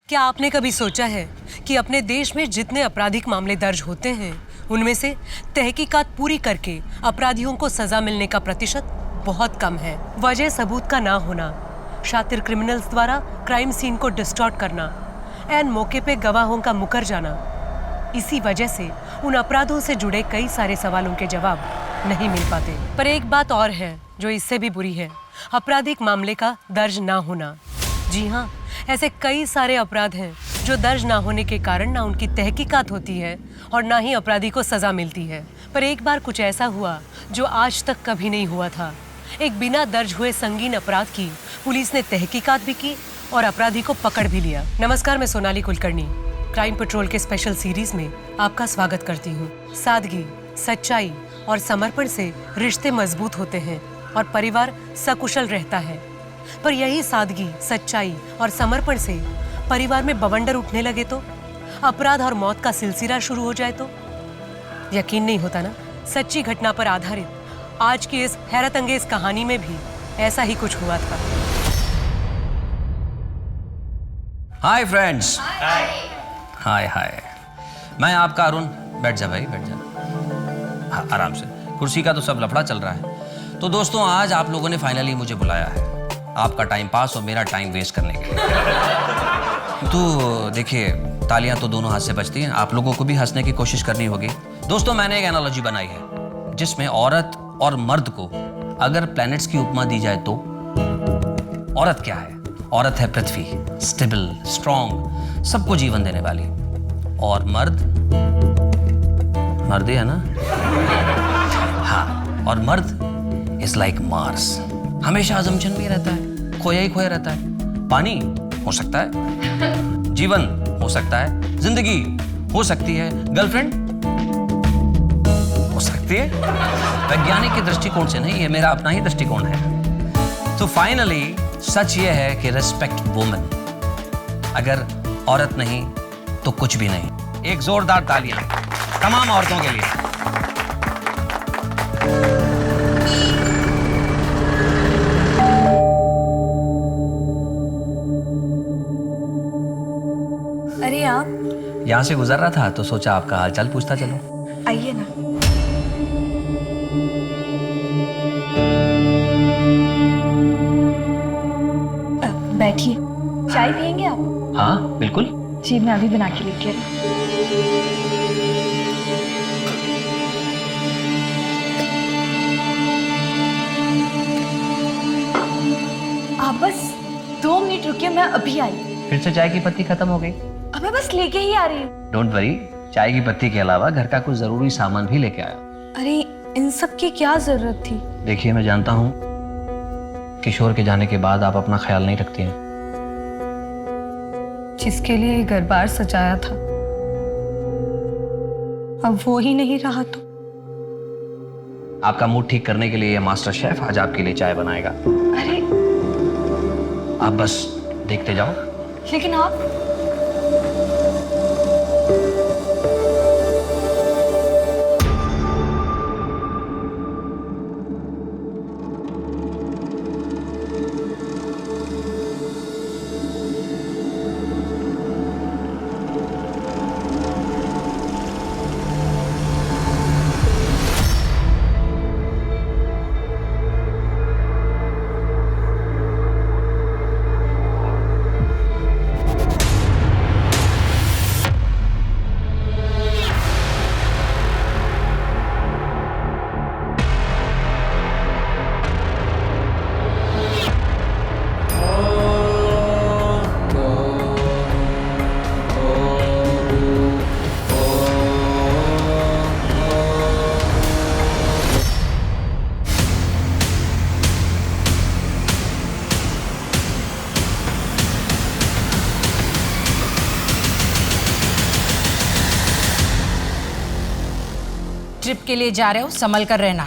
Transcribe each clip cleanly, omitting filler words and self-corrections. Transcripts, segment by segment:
क्या आपने कभी सोचा है कि अपने देश में जितने आपराधिक मामले दर्ज होते हैं उनमें से तहकीकात पूरी करके अपराधियों को सजा मिलने का प्रतिशत बहुत कम है। वजह सबूत का ना होना, शातिर क्रिमिनल्स द्वारा क्राइम सीन को डिस्टॉर्ट करना, एन मौके पे गवाहों का मुकर जाना, इसी वजह से उन अपराधों से जुड़े कई सारे सवालों के जवाब नहीं मिल पाते। पर एक बात और है जो इससे भी बुरी है, आपराधिक मामले का दर्ज ना होना। जी हाँ, ऐसे कई सारे अपराध हैं जो दर्ज ना होने के कारण ना उनकी तहकीकात होती है और ना ही अपराधी को सजा मिलती है। पर एक बार कुछ ऐसा हुआ जो आज तक कभी नहीं हुआ था। एक बिना दर्ज हुए संगीन अपराध की पुलिस ने तहकीकात भी की और अपराधी को पकड़ भी लिया। नमस्कार, मैं सोनाली कुलकर्णी क्राइम पेट्रोल के स्पेशल सीरीज में आपका स्वागत करती हूँ। सादगी, सच्चाई और समर्पण से रिश्ते मजबूत होते हैं और परिवार सकुशल रहता है। पर यही सादगी, सच्चाई और समर्पण से परिवार में बवंडर उठने लगे तो, अपराध और मौत का सिलसिला शुरू हो जाए तो यकीन नहीं होता ना। सच्ची घटना पर आधारित आज की इस हैरत अंगेज कहानी में भी ऐसा ही कुछ हुआ था। Hi friends. हाय हाय, मैं आपका अरुण। बैठ जा भाई, बैठ जा। हाँ, आराम से। कुर्सी का तो सब लफड़ा चल रहा है। तो दोस्तों, आज आप लोगों ने फाइनली मुझे बुलाया है आपका टाइम पास और मेरा टाइम वेस्ट करने के लिए। तो देखिए, तालियां तो दोनों हाथ से बजती हैं। आप लोगों को भी हंसने की कोशिश करनी होगी। दोस्तों, मैंने एक एनालॉजी बनाई है जिसमें औरत और मर्द को अगर प्लैनेट्स की उपमा दी जाए तो औरत क्या है? औरत है पृथ्वी, स्टेबल, स्ट्रॉन्ग, सबको जीवन देने वाली। और मर्द ही है ना। हाँ, और मर्द इज लाइक मार्स, हमेशा अजम्पशन में रहता है, खोया ही खोया रहता है। पानी हो सकता है, जीवन हो सकता है, जिंदगी हो सकती है, गर्लफ्रेंड हो सकती है। वैज्ञानिक के दृष्टिकोण से नहीं, ये मेरा अपना ही दृष्टिकोण है। तो फाइनली सच ये है कि रिस्पेक्ट वुमेन। अगर औरत नहीं तो कुछ भी नहीं। एक जोरदार तालियां तमाम औरतों के लिए। अरे आप यहां से गुजर रहा था तो सोचा आपका हालचाल पूछता चलो। आइए ना। बैठिए, चाय पियेंगे आप? हाँ बिल्कुल। जी, मैं अभी बना के लेके आई। आप बस 2 मिनट रुकिए, मैं अभी आई। फिर से चाय की पत्ती खत्म हो गई? अब मैं बस लेके ही आ रही हूँ। डोंट वरी, चाय की पत्ती के अलावा घर का कुछ जरूरी सामान भी लेके आया। अरे, इन सब की क्या जरूरत थी? देखिए, मैं जानता हूँ किशोर के जाने के बाद आप अपना ख्याल नहीं रखती हैं। जिसके लिए घर बार सजाया था, अब वो ही नहीं रहा तो आपका मूड ठीक करने के लिए मास्टर शेफ आज आपके लिए चाय बनाएगा। अरे, आप बस देखते जाओ। लेकिन आप ट्रिप के लिए जा रहे हो, संभल कर रहना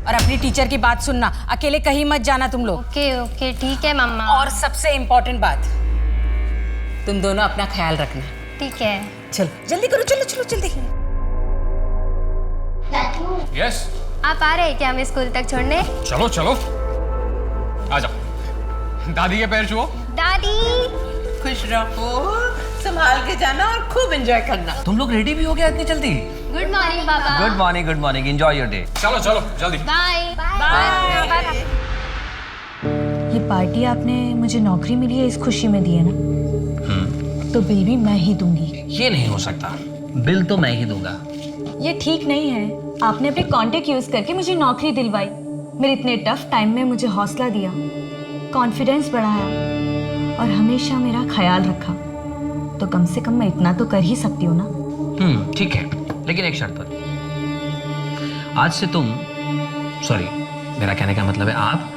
और अपनी टीचर की बात सुनना। अकेले कहीं मत जाना तुम लोग। ओके ओके, ठीक है मम्मा। और सबसे इम्पोर्टेंट बात, तुम दोनों अपना ख्याल रखना। ठीक है। चलो जल्दी करो, चलो चलो जल्दी। यस, आप आ रहे हैं क्या हमें स्कूल तक छोड़ने? चलो चलो आ जाओ। दादी के पैर छुओ। दादी खुश रहो। संभाल के जाना और खूब एंजॉय करना। तुम लोग रेडी भी हो गया इतनी जल्दी? गुड मॉर्निंग पापा। Good morning, enjoy your day. चलो चलो जल्दी। Bye bye. ये पार्टी आपने मुझे नौकरी मिली है इस खुशी में दी है ना, तो बिल भी मैं ही दूंगी। ये नहीं हो सकता, बिल तो मैं ही दूंगा। ये ठीक नहीं है। आपने अपने कॉन्टेक्ट यूज करके मुझे नौकरी दिलवाई, मेरे इतने टफ टाइम में मुझे हौसला दिया, कॉन्फिडेंस बढ़ाया और हमेशा मेरा ख्याल रखा, तो कम से कम मैं इतना तो कर ही सकती हूँ ना। ठीक है, लेकिन एक शर्त पर। आज से तुम, सॉरी मेरा कहने का मतलब है आप,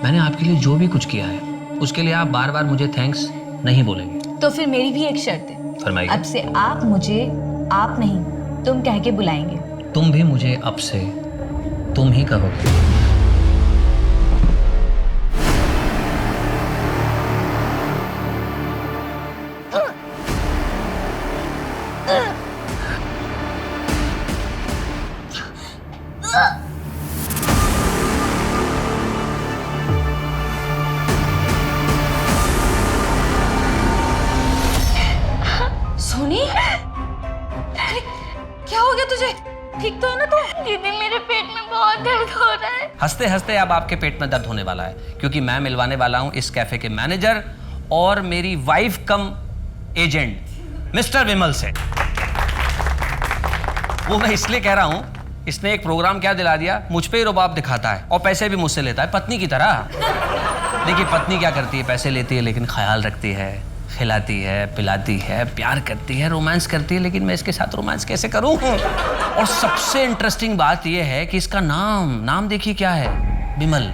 मैंने आपके लिए जो भी कुछ किया है उसके लिए आप बार बार मुझे थैंक्स नहीं बोलेंगे। तो फिर मेरी भी एक शर्त है, फरमाइए। अब से आप मुझे आप नहीं तुम कह के बुलाएंगे। तुम भी मुझे अब से तुम ही कहोगे। सोनी, अरे क्या हो गया तुझे? ठीक तो है ना तू? दीदी मेरे पेट में बहुत दर्द हो रहा है। हंसते हंसते अब आपके पेट में दर्द होने वाला है, क्योंकि मैं मिलवाने वाला हूं इस कैफे के मैनेजर और मेरी वाइफ कम एजेंट मिस्टर विमल से। वो मैं इसलिए कह रहा हूं, इसने एक प्रोग्राम क्या दिला दिया, मुझ पे ही रुबाब दिखाता है और पैसे भी मुझसे लेता है पत्नी की तरह। देखिए पत्नी क्या करती है, पैसे लेती है लेकिन ख्याल रखती है, खिलाती है, पिलाती है, प्यार करती है, रोमांस करती है, लेकिन मैं इसके साथ रोमांस कैसे करूं? और सबसे इंटरेस्टिंग बात यह है कि इसका नाम देखिए क्या है, विमल,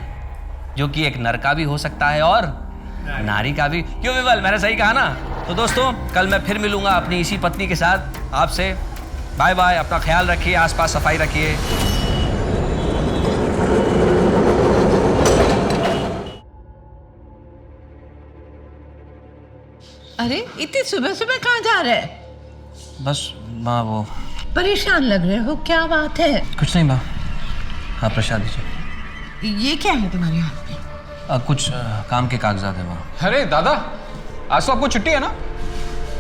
जो कि एक नर का भी हो सकता है और नारी का भी। क्यों विमल, मैंने सही कहा ना? तो दोस्तों कल मैं फिर मिलूंगा अपनी इसी पत्नी के साथ आपसे। बाय बाय, अपना ख्याल रखिए, आसपास सफाई रखिए। अरे इतनी सुबह सुबह कहाँ जा रहे हैं? बस माँ वो परेशान लग रहे हो, क्या बात है? कुछ नहीं माँ, हाँ प्रसाद दीजिए। ये क्या है तुम्हारे हाथ में? कुछ काम के कागजात है माँ। अरे दादा, आज तो आपको छुट्टी है ना?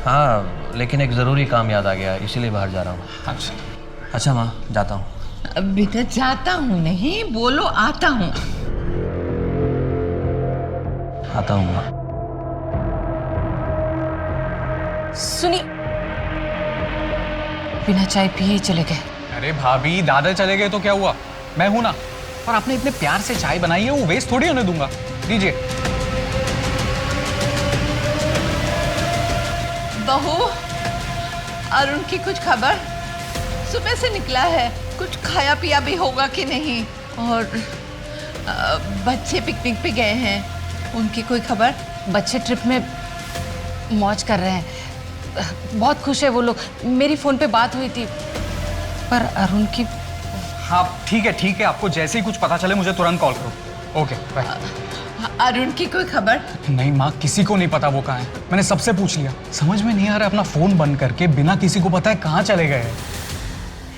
हाँ, लेकिन एक ज़रूरी काम याद आ गया, इसीलिए बाहर जा रहा हूँ। अच्छा माँ, जाता हूँ। बेटा जाता हूँ नहीं, बोलो आता हूँ। आता हूँ माँ। सुनी, बिना चाय पिए ही चले गए। अरे भाभी, दादा चले गए तो क्या हुआ, मैं हूं ना। और आपने इतने प्यार से चाय बनाई है, वो वेस्ट थोड़ी होने दूंगा। दीजिए। बहू, अरुण की कुछ खबर? सुबह से निकला है, कुछ खाया पिया भी होगा कि नहीं? और बच्चे पिकनिक पे गए हैं, उनकी कोई खबर? बच्चे ट्रिप में मौज कर रहे हैं, बहुत खुश है वो लोग। मेरी फोन पे बात हुई थी, पर अरुण की। हाँ ठीक है, आपको जैसे ही कुछ पता चले मुझे तुरंत कॉल करो। Okay bye. अरुण की कोई खबर? नहीं माँ, किसी को नहीं पता वो कहाँ है। मैंने सबसे पूछ लिया, समझ में नहीं आ रहा, अपना फोन बंद करके बिना किसी को पता है कहाँ चले गए हैं।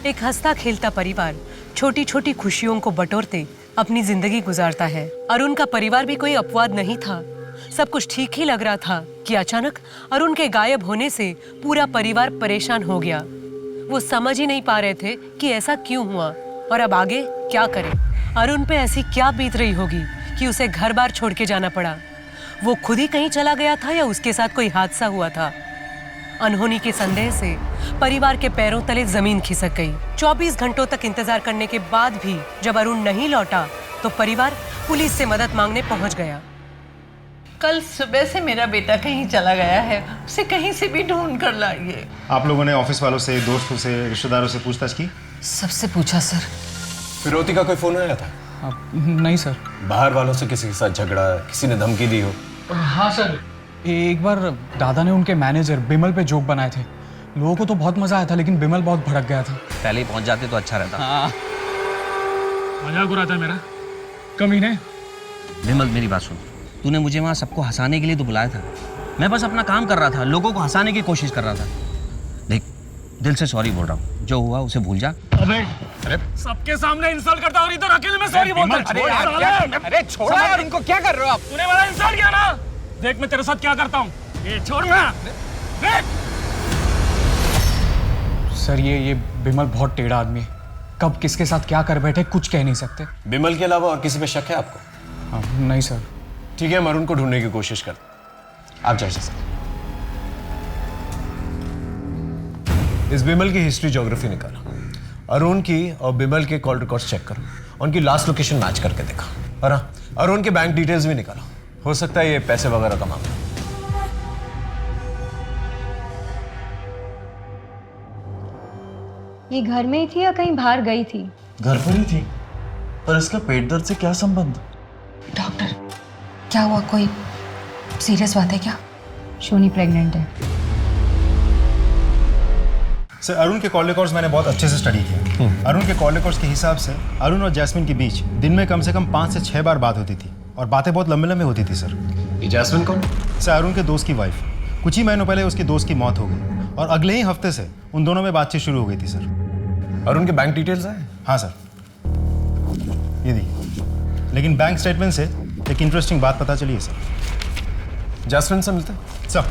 एक हंसता खेलता परिवार छोटी छोटी खुशियों को बटोरते अपनी जिंदगी गुजारता है। अरुण का परिवार भी कोई अपवाद नहीं था। सब कुछ ठीक ही लग रहा था कि अचानक अरुण के गायब होने से पूरा परिवार परेशान हो गया। वो समझ ही नहीं पा रहे थे कि ऐसा क्यों हुआ और अब आगे क्या करें। अरुण पे ऐसी क्या बीत रही होगी कि उसे घर बार छोड़ के जाना पड़ा। वो खुद ही कहीं चला गया था या उसके साथ कोई हादसा हुआ था। अनहोनी के संदेह से परिवार के पैरों तले जमीन खिसक गई। 24 घंटों तक इंतजार करने के बाद भी जब अरुण नहीं लौटा तो परिवार पुलिस से मदद मांगने पहुंच गया। कल सुबह से मेरा बेटा कहीं चला गया है, उसे कहीं से भी ढूंढ कर लाइए। आप लोगों ने ऑफिस वालों से, दोस्तों से, रिश्तेदारों से पूछताछ की? सबसे पूछा सर। फिरौती का कोई फोन आया था? नहीं सर। बाहर वालों से किसी के साथ झगड़ा, किसी ने धमकी दी हो? हाँ सर, एक बार दादा ने उनके मैनेजर बिमल पे जोक बनाए थे। लोगों को तो बहुत मजा आया था, लेकिन बिमल बहुत भड़क गया था। पहले ही पहुंच जाते तो अच्छा रहता। हाँ, मजाक उड़ाता है मेरा कमीने। विमल मेरी बात सुन, तूने मुझे वहाँ सबको हंसाने के लिए तो बुलाया था। मैं बस अपना काम कर रहा था, लोगों को हंसाने की कोशिश कर रहा था। देख, दिल से सॉरी बोल रहा हूँ, जो हुआ उसे भूल जा। अरे सबके सामने इंसल्ट करता और इधर अकेले में सॉरी बोलता है। अरे छोड़ो यार, इनको क्या कर रहे हो आप? तूने मेरा इंसल्ट किया ना, देख मैं तेरे साथ क्या करता हूँ। ये छोड़ ना, देख। सर ये बिमल बहुत टेढ़ा आदमी है, कब किसके साथ क्या कर बैठे कुछ कह नहीं सकते। बिमल के अलावा और किसी पे शक है आपको? हाँ, नहीं सर। ठीक है, हम अरुण को ढूंढने की कोशिश करते हैं। आप जाइए सर। इस बिमल की हिस्ट्री ज्योग्राफी निकाला, अरुण की और बिमल के कॉल रिकॉर्ड्स चेक करो, उनकी लास्ट लोकेशन मैच करके देखा, और हाँ, अरुण के बैंक डिटेल्स भी निकाला। हो सकता है ये पैसे वगैरह का मामला। ये घर में ही थी या कहीं बाहर गई थी? घर पर ही थी, पर इसका पेट दर्द से क्या संबंध? डॉक्टर, क्या हुआ? कोई सीरियस बात है क्या? शोनी प्रेग्नेंट है। सर अरुण के कॉल रिकॉर्ड्स मैंने बहुत अच्छे से स्टडी किया। अरुण के कॉल रिकॉर्ड्स के हिसाब से अरुण और जैस्मिन के बीच दिन में कम से कम 5 से 6 बार बात होती थी, और बातें बहुत लंबे लंबे होती थी सर। ये जैस्मिन कौन? सर अरुण के दोस्त की वाइफ। कुछ ही महीनों पहले उसकी दोस्त की मौत हो गई, और अगले ही हफ्ते से उन दोनों में बातचीत शुरू हो गई थी सर। अरुण के बैंक डिटेल्स आए? हाँ सर, ये देखिए। लेकिन बैंक स्टेटमेंट से एक इंटरेस्टिंग बात पता चली है सर। जैस्मिन से मिलते हैं सर।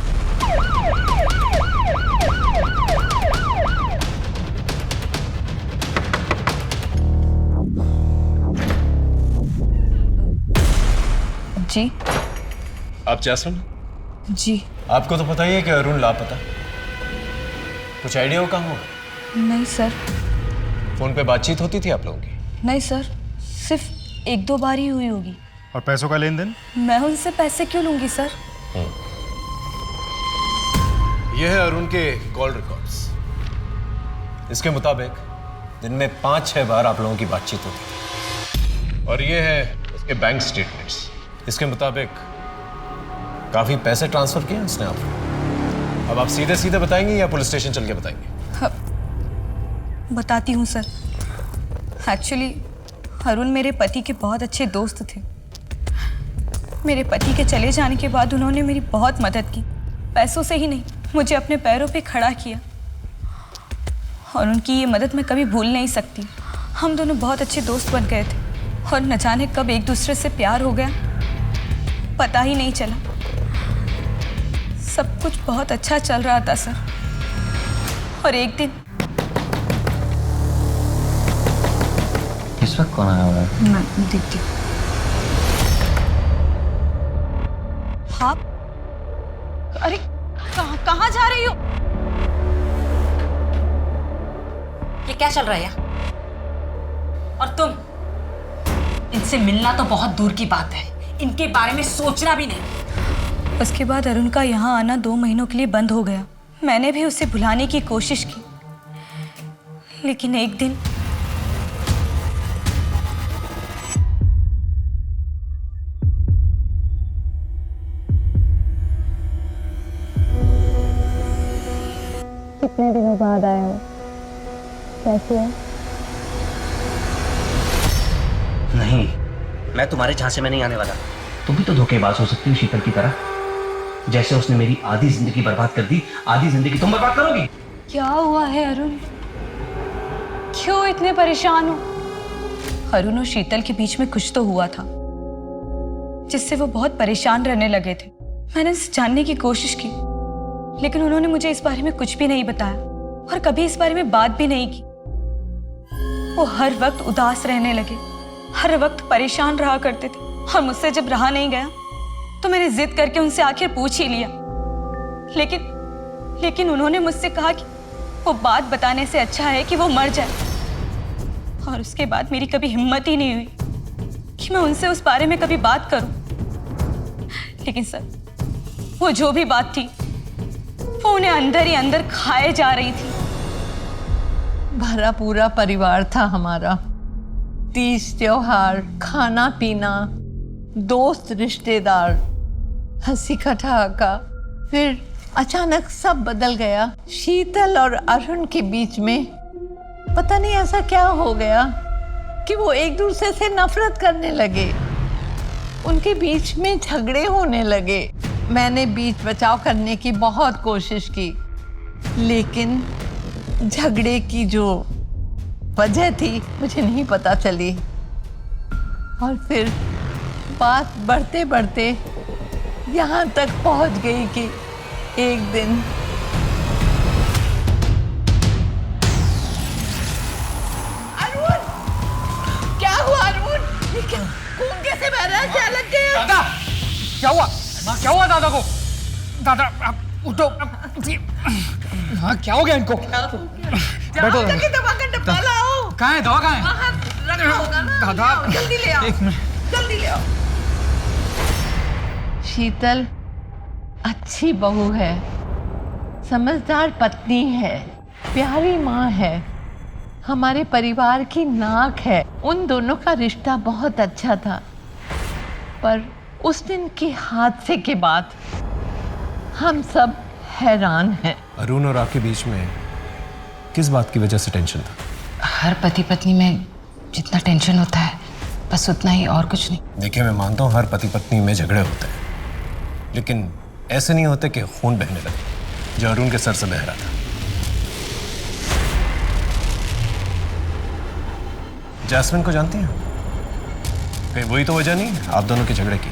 जी। आप जैस्मिन? जी। आपको तो पता ही है कि अरुण लापता। कुछ आइडिया हो कहाँ होगा? नहीं सर। फोन पे बातचीत होती थी आप लोगों की? नहीं सर, सिर्फ 1-2 बार ही हुई होगी। और पैसों का लेन देन? मैं उनसे पैसे क्यों लूंगी सर? यह है अरुण के कॉल रिकॉर्ड्स। इसके मुताबिक दिन में 5-6 बार आप लोगों की बातचीत होती थी, और ये है उसके बैंक स्टेटमेंट्स। इसके मुताबिक काफी पैसे ट्रांसफर किए उसने आपको। अब आप सीधे सीधे बताएंगे या पुलिस स्टेशन चल के बताएंगे? बताती हूँ सर। एक्चुअली अरुण मेरे पति के बहुत अच्छे दोस्त थे। मेरे पति के चले जाने के बाद उन्होंने मेरी बहुत मदद की, पैसों से ही नहीं, मुझे अपने पैरों पे खड़ा किया, और उनकी ये मदद मैं कभी भूल नहीं सकती। हम दोनों बहुत अच्छे दोस्त बन गए थे, और न जाने कब एक दूसरे से प्यार हो गया, पता ही नहीं चला। सब कुछ बहुत अच्छा चल रहा था सर, और एक दिन इस वक्त कौन आया हुआ है? मैं देखती हूँ। हाँ, अरे कहाँ जा रही हो? ये क्या चल रहा है यार? और तुम? इनसे मिलना तो बहुत दूर की बात है, इनके बारे में सोचना भी नहीं। उसके बाद अरुण का यहाँ आना 2 महीनों के लिए बंद हो गया। मैंने भी उसे भुलाने की कोशिश की, लेकिन एक दिन कितने दिनों बाद आए हो? कैसे है? नहीं, मैं तुम्हारे झांसे में नहीं आने वाला। तुम भी तो धोखेबाज हो सकती हो शीतल की तरह। जैसे उसने मेरी आधी जिंदगी बर्बाद कर दी, आधी जिंदगी तुम बर्बाद करोगी। क्या हुआ है अरुण? क्यों इतने परेशान हो? अरुण और शीतल के बीच में कुछ तो हुआ था, जिससे वो बहुत परेशान रहने लगे थे। मैंने इसे जानने की कोशिश की, लेकिन उन्होंने मुझे इस बारे में कुछ भी नहीं बताया, और कभी इस बारे में बात भी नहीं की। वो हर वक्त उदास रहने लगे, हर वक्त परेशान रहा करते थे, और मुझसे जब रहा नहीं गया तो मैंने जिद करके उनसे आखिर पूछ ही लिया। लेकिन उन्होंने मुझसे कहा कि वो बात बताने से अच्छा है कि वो मर जाए। और उसके बाद मेरी कभी हिम्मत ही नहीं हुई कि मैं उनसे उस बारे में कभी बात करूं। लेकिन सर, वो जो भी बात थी वो उन्हें अंदर ही अंदर खाए जा रही थी। भरा पूरा परिवार था हमारा। तीज त्योहार, खाना पीना, दोस्त रिश्तेदार, हंसी ठहाका। फिर अचानक सब बदल गया। शीतल और अरुण के बीच में पता नहीं ऐसा क्या हो गया कि वो एक दूसरे से नफरत करने लगे। उनके बीच में झगड़े होने लगे। मैंने बीच बचाव करने की बहुत कोशिश की, लेकिन झगड़े की जो वजह थी मुझे नहीं पता चली। और फिर बात बढ़ते बढ़ते यहाँ तक पहुँच गई कि एक दिन क्या हुआ माँ? क्या हुआ दादा को? दादा आप उठो। हाँ क्या हो गया इनको? बैठो। दवा का डब्बा लाओ। कहाँ है दवा? कहाँ है? बाहर रखा होगा ना। दादा जल्दी ले आओ। एक मिनट। जल्दी ले आओ। शीतल अच्छी बहू है, समझदार पत्नी है, प्यारी माँ है, हमारे परिवार की नाक है। उन दोनों का रिश्ता बहुत अच्छा था, पर उस दिन के हादसे के बाद हम सब हैरान हैं। अरुण और आपके बीच में किस बात की वजह से टेंशन था? हर पति पत्नी में जितना टेंशन होता है बस उतना ही, और कुछ नहीं। देखिए, मैं मानता हूँ हर पति पत्नी में झगड़े होते हैं, लेकिन ऐसे नहीं होते कि खून बहने लगे, जो अरुण के सर से बह रहा था। जैस्मिन को जानती हैं? कहीं वही तो वजह नहीं आप दोनों के झगड़े की?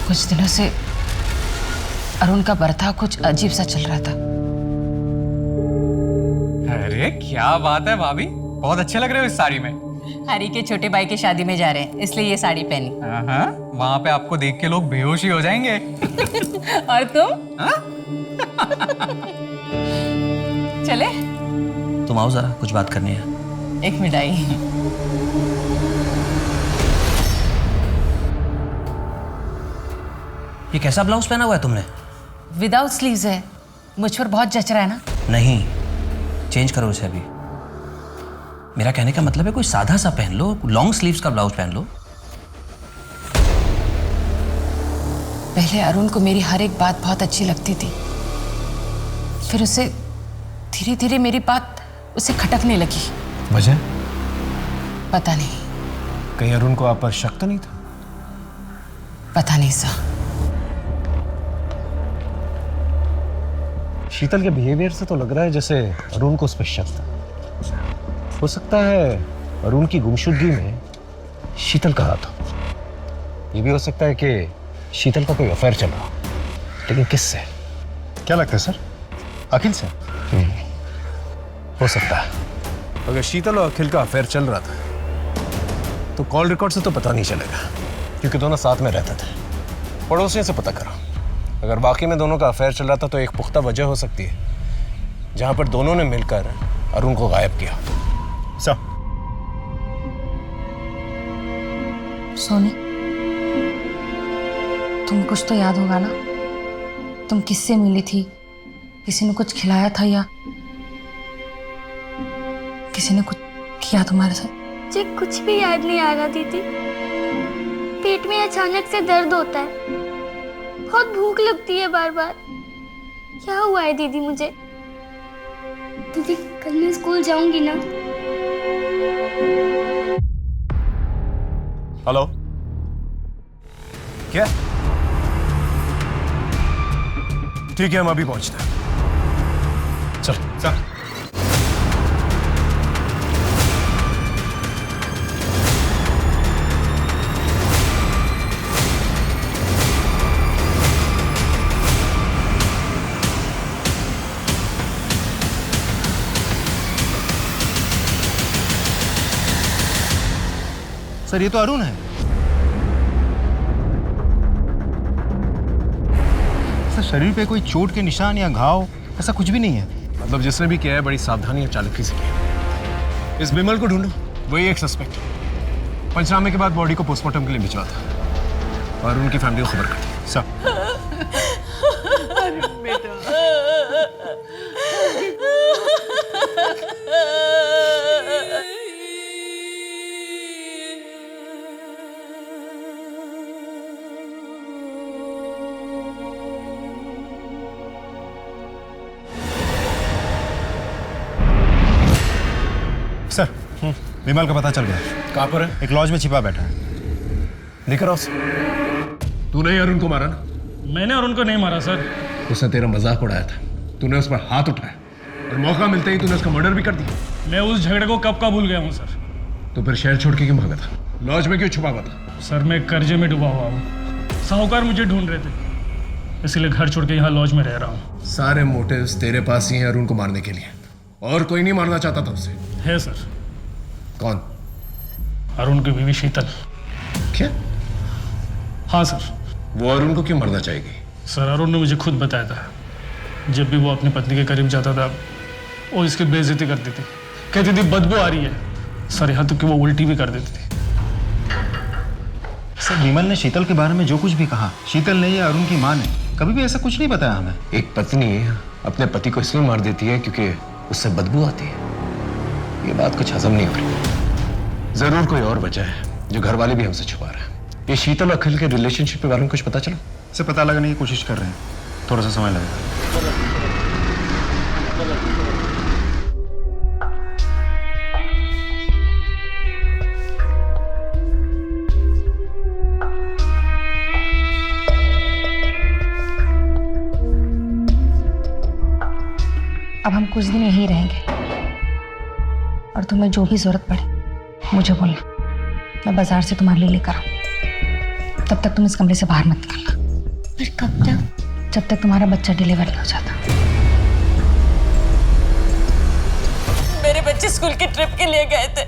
कुछ दिनों से अरुण का बर्ताव कुछ अजीब सा चल रहा था। अरे क्या बात है भाभी, बहुत अच्छे लग रहे हो इस साड़ी में। हरी के छोटे भाई की शादी में जा रहे हैं, इसलिए ये साड़ी पहनी। हाँ, वहाँ पे आपको देख के लोग बेहोश ही हो जाएंगे। और तुम? चले? तुम आओ जरा, कुछ बात करनी है। एक मिठाई। ये कैसा ब्लाउज पहना हुआ है तुमने? विदाउट स्लीव्स है, मुझ पर बहुत जच रहा है ना। नहीं, चेंज करो इसे अभी। मेरा कहने का मतलब है कोई सादा सा पहन लो, लॉन्ग स्लीव्स का ब्लाउज पहन लो। पहले अरुण को मेरी हर एक बात बहुत अच्छी लगती थी, फिर उसे धीरे धीरे मेरी बात उसे खटकने लगी। वजह? पता नहीं। कहीं अरुण को आप पर शक तो नहीं था? पता नहीं सा। शीतल के बिहेवियर से तो लग रहा है जैसे अरुण को उस पर शक था। हो सकता है अरुण की गुमशुदगी में शीतल का हाथ हो। ये भी हो सकता है कि शीतल का कोई अफेयर चल रहा हो, लेकिन किससे? क्या लगता है सर? अखिल से? हो सकता है। अगर शीतल और अखिल का अफेयर चल रहा था तो कॉल रिकॉर्ड से तो पता नहीं चलेगा, क्योंकि दोनों साथ में रहते थे। पड़ोसियों से पता करो। अगर बाकी में दोनों का अफेयर चल रहा था तो एक पुख्ता वजह हो सकती है जहां पर दोनों ने मिलकर अरुण को गायब किया। सर सोनी, तुम कुछ तो याद होगा ना? तुम किससे मिली थी? किसी ने कुछ खिलाया था या किसी ने कुछ किया तुम्हारे साथ? मुझे कुछ भी याद नहीं आ रहा दीदी। पेट में अचानक से दर्द होता है, बहुत भूख लगती है बार बार। क्या हुआ है दीदी मुझे? दीदी कल मैं स्कूल जाऊंगी ना? हेलो, क्या? ठीक है, हम अभी पहुंचते हैं। चल सर। सर ये तो अरुण है। सर शरीर पे कोई चोट के निशान या घाव ऐसा कुछ भी नहीं है। मतलब जिसने भी किया है बड़ी सावधानी और चालाकी से किया। इस बिमल को ढूंढो, वही एक सस्पेक्ट। पंचनामे के बाद बॉडी को पोस्टमार्टम के लिए भिजवा था और उनकी फैमिली को खबर कर दी। सर सर विमल का पता चल गया। कहाँ पर है? एक लॉज में छिपा बैठा है। लेकर आओ। तूने ही अरुण को मारा ना? मैंने अरुण को नहीं मारा सर। उसने तेरा मजाक उड़ाया था, तूने उस पर हाथ उठाया और मौका मिलते ही तूने उसका मर्डर भी कर दिया। मैं उस झगड़े को कब का भूल गया हूँ सर। तो फिर शहर छोड़ के क्यों भागा था? लॉज में क्यों छुपा हुआ था? सर मैं कर्जे में डूबा हुआ हूँ, साहूकार मुझे ढूंढ रहे थे, इसीलिए घर छोड़ के यहाँ लॉज में रह रहा हूँ। सारे मोटिव्स तेरे पास ही हैं अरुण को मारने के लिए, और कोई नहीं मारना चाहता था उसे? है सर। कौन? अरुण की बीवी शीतल। क्या? हाँ सर। वो अरुण को क्यों मरना चाहेगी? सर अरुण ने मुझे खुद बताया था, जब भी वो अपनी पत्नी के करीब जाता था वो इसकी बेइज्जती करती थी, कहती थी बदबू आ रही है। सर यहाँ तक कि वो उल्टी भी कर देती थी। सर विमल ने शीतल के बारे में जो कुछ भी कहा, शीतल ने या अरुण की माँ ने कभी भी ऐसा कुछ नहीं बताया हमें। एक पत्नी अपने पति को इसलिए मार देती है क्योंकि उससे बदबू आती है। ये बात कुछ हजम नहीं हो रही। जरूर कोई और वजह है जो घर वाले भी हमसे छुपा रहे हैं। ये शीतल और अखिल के रिलेशनशिप के बारे में कुछ पता चला? इसे पता लगाने की कोशिश कर रहे हैं, थोड़ा सा समय लगेगा। अब हम कुछ दिन यहीं रहेंगे और तुम्हें जो भी जरूरत पड़े मुझे बोलना, मैं बाजार से तुम्हारे लिए लेकर आऊं। तब तक तुम इस कमरे से बाहर मत निकलना। पर कब तक? जब तक तुम्हारा बच्चा डिलीवर नहीं हो जाता। मेरे बच्चे स्कूल की ट्रिप के लिए गए थे।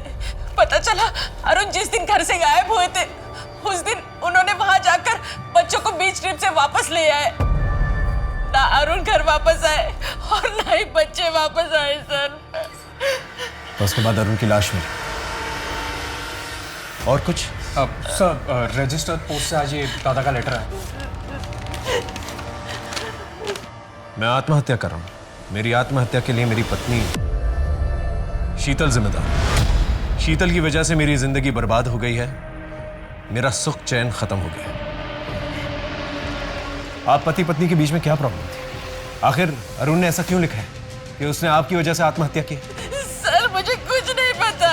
पता चला अरुण जिस दिन घर से गायब हुए थे उस दिन उन्होंने वहां जाकर बच्चों को बीच ट्रिप से वापस ले आए। ना अरुण घर वापस आए और ना ही बच्चे वापस आए सर। तो उसके बाद अरुण की लाश मिली। और कुछ? सर रजिस्टर्ड पोस्ट से आज ये दादा का लेटर है। मैं आत्महत्या कर रहा हूं। मेरी आत्महत्या के लिए मेरी पत्नी शीतल जिम्मेदार। शीतल की वजह से मेरी जिंदगी बर्बाद हो गई है, मेरा सुख चैन खत्म हो गया है। आप पति पत्नी के बीच में क्या प्रॉब्लम थी? आखिर अरुण ने ऐसा क्यों लिखा है कि उसने आपकी वजह से आत्महत्या की? सर मुझे कुछ नहीं पता,